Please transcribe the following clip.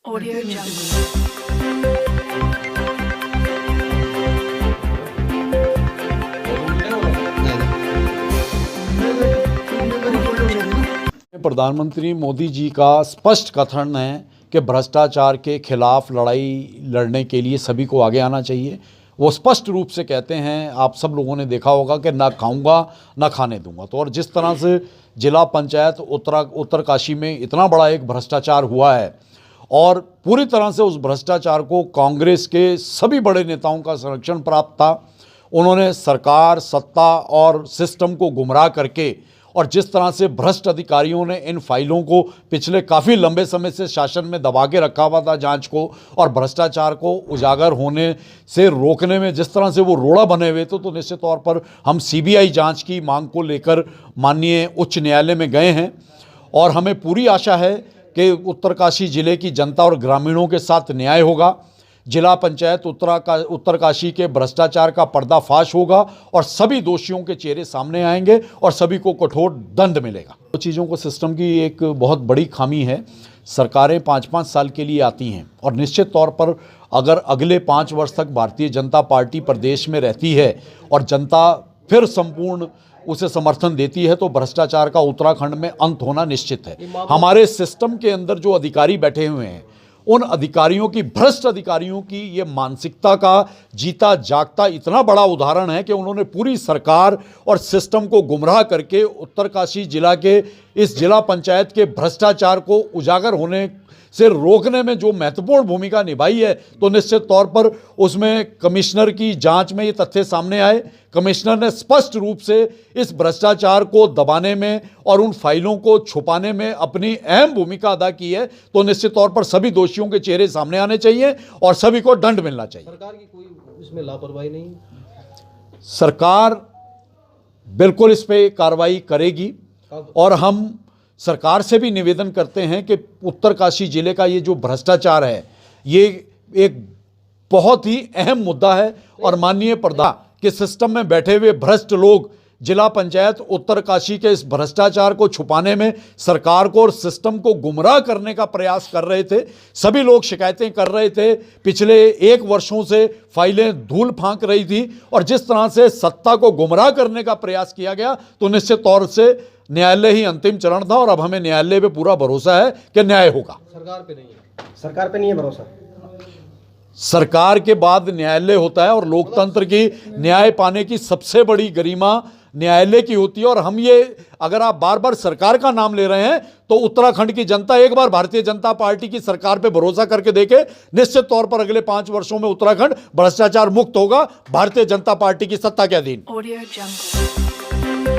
Audio Jungle. प्रधानमंत्री मोदी जी का स्पष्ट कथन है कि भ्रष्टाचार के खिलाफ लड़ाई लड़ने के लिए सभी को आगे आना चाहिए। वो स्पष्ट रूप से कहते हैं, आप सब लोगों ने देखा होगा कि ना खाऊंगा ना खाने दूंगा। तो और जिस तरह से जिला पंचायत उत्तरकाशी में इतना बड़ा एक भ्रष्टाचार हुआ है और पूरी तरह से उस भ्रष्टाचार को कांग्रेस के सभी बड़े नेताओं का संरक्षण प्राप्त था। उन्होंने सरकार, सत्ता और सिस्टम को गुमराह करके और जिस तरह से भ्रष्ट अधिकारियों ने इन फाइलों को पिछले काफ़ी लंबे समय से शासन में दबा के रखा हुआ था जांच को, और भ्रष्टाचार को उजागर होने से रोकने में जिस तरह से वो रोड़ा बने हुए थे, तो निश्चित तौर पर हम सीबीआई जांच की मांग को लेकर माननीय उच्च न्यायालय में गए हैं। और हमें पूरी आशा है कि उत्तरकाशी जिले की जनता और ग्रामीणों के साथ न्याय होगा। जिला पंचायत उत्तरकाशी के भ्रष्टाचार का पर्दाफाश होगा और सभी दोषियों के चेहरे सामने आएंगे और सभी को कठोर दंड मिलेगा। तो चीज़ों को सिस्टम की एक बहुत बड़ी खामी है। सरकारें 5-5 साल के लिए आती हैं और निश्चित तौर पर अगर अगले 5 वर्ष तक भारतीय जनता पार्टी प्रदेश में रहती है और जनता फिर संपूर्ण उसे समर्थन देती है, तो भ्रष्टाचार का उत्तराखंड में अंत होना निश्चित है। हमारे सिस्टम के अंदर जो अधिकारी बैठे हुए हैं, उन अधिकारियों की, भ्रष्ट अधिकारियों की ये मानसिकता का जीता जागता इतना बड़ा उदाहरण है कि उन्होंने पूरी सरकार और सिस्टम को गुमराह करके उत्तरकाशी जिला के इस जिला पंचायत के भ्रष्टाचार को उजागर होने से रोकने में जो महत्वपूर्ण भूमिका निभाई है। तो निश्चित तौर पर उसमें कमिश्नर की जांच में ये तथ्य सामने आए। कमिश्नर ने स्पष्ट रूप से इस भ्रष्टाचार को दबाने में और उन फाइलों को छुपाने में अपनी अहम भूमिका अदा की है। तो निश्चित तौर पर सभी दोषियों के चेहरे सामने आने चाहिए और सभी को दंड मिलना चाहिए। सरकार की कोई इसमें लापरवाही नहीं? सरकार बिल्कुल इस पे कार्रवाई करेगी और हम सरकार से भी निवेदन करते हैं कि उत्तरकाशी जिले का ये जो भ्रष्टाचार है, ये एक बहुत ही अहम मुद्दा है और माननीय प्रधान के सिस्टम में बैठे हुए भ्रष्ट लोग जिला पंचायत उत्तरकाशी के इस भ्रष्टाचार को छुपाने में सरकार को और सिस्टम को गुमराह करने का प्रयास कर रहे थे। सभी लोग शिकायतें कर रहे थे। पिछले 1 वर्षों से फाइलें धूल फांक रही थी और जिस तरह से सत्ता को गुमराह करने का प्रयास किया गया, तो निश्चित तौर से न्यायालय ही अंतिम चरण था और अब हमें न्यायालय पे पूरा भरोसा है कि न्याय होगा। सरकार पे नहीं है, सरकार पे नहीं है भरोसा। सरकार के बाद न्यायालय होता है और लोकतंत्र की न्याय पाने की सबसे बड़ी गरिमा न्यायालय की होती है। और हम ये, अगर आप बार बार सरकार का नाम ले रहे हैं, तो उत्तराखंड की जनता एक बार भारतीय जनता पार्टी की सरकार पे भरोसा करके देखे। निश्चित तौर पर अगले 5 वर्षों में उत्तराखंड भ्रष्टाचार मुक्त होगा, भारतीय जनता पार्टी की सत्ता के अधीन। Audio Jungle.